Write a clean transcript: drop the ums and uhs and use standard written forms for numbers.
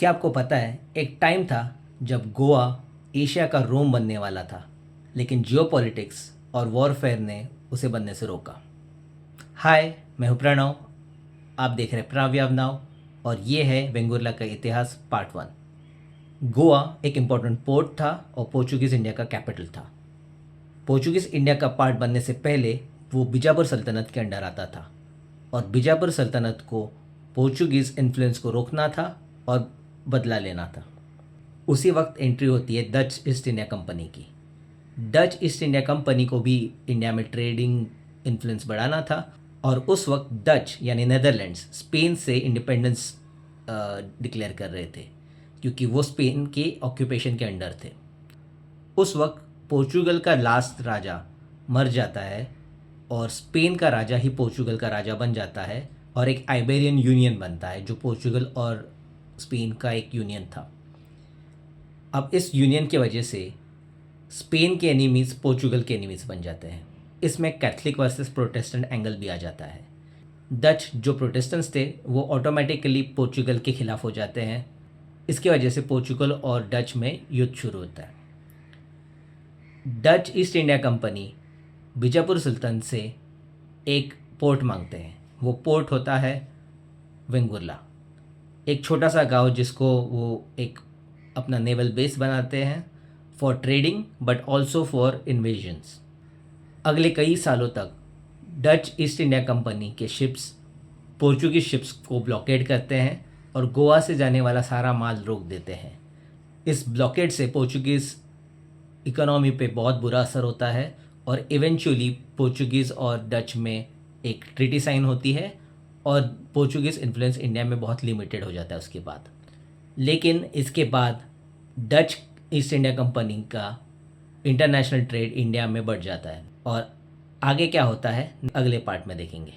क्या आपको पता है एक टाइम था जब गोवा एशिया का रोम बनने वाला था, लेकिन जियोपॉलिटिक्स और वॉरफेयर ने उसे बनने से रोका। हाय, मैं हूं प्रणव। आप देख रहे हैं प्रणव नाव और ये है वेंगुर्ला का इतिहास पार्ट 1। गोवा एक इम्पोर्टेंट पोर्ट था और पोर्चुगीज़ इंडिया का कैपिटल था। पोर्चुगीज़ इंडिया का पार्ट बनने से पहले वो बीजापुर सल्तनत के अंडर आता था और बीजापुर सल्तनत को पोर्चुगीज़ इन्फ्लुएंस को रोकना था और बदला लेना था। उसी वक्त एंट्री होती है डच ईस्ट इंडिया कंपनी की। डच ईस्ट इंडिया कंपनी को भी इंडिया में ट्रेडिंग इन्फ्लुएंस बढ़ाना था और उस वक्त डच यानी नेदरलैंड्स स्पेन से इंडिपेंडेंस डिक्लेयर कर रहे थे, क्योंकि वो स्पेन के ऑक्यूपेशन के अंडर थे। उस वक्त पोर्चुगल का लास्ट राजा मर जाता है और स्पेन का राजा ही पोर्चुगल का राजा बन जाता है और एक आइबेरियन यूनियन बनता है जो पोर्चुगल और स्पेन का एक यूनियन था। अब इस यूनियन की वजह से स्पेन के एनिमीज़ पोर्चुगल के एनिमीज़ बन जाते हैं। इसमें कैथलिक वर्सेस प्रोटेस्टेंट एंगल भी आ जाता है। डच जो प्रोटेस्टेंट्स थे वो ऑटोमेटिकली पोर्चुगल के खिलाफ हो जाते हैं। इसकी वजह से पोर्चुगल और डच में युद्ध शुरू होता है। Dutch East India Company Bijapur सुल्तान से एक पोर्ट मांगते हैं। वो पोर्ट होता है वेंगुर्ला, एक छोटा सा गांव जिसको वो एक अपना नेवल बेस बनाते हैं for trading but also for invasions. अगले कई सालों तक डच ईस्ट इंडिया कंपनी के शिप्स पोर्चुगीज शिप्स को ब्लॉकेड करते हैं और गोवा से जाने वाला सारा माल रोक देते हैं। इस ब्लॉकेड से पोर्चुगीज़ इकोनॉमी पे बहुत बुरा असर होता है और इवेंचुअली पोर्चुगीज़ और डच में एक ट्रीटी साइन होती है और पोर्चुगीज़ इन्फ्लुएंस इंडिया में बहुत लिमिटेड हो जाता है उसके बाद। लेकिन इसके बाद डच ईस्ट इंडिया कंपनी का इंटरनेशनल ट्रेड इंडिया में बढ़ जाता है और आगे क्या होता है अगले पार्ट में देखेंगे।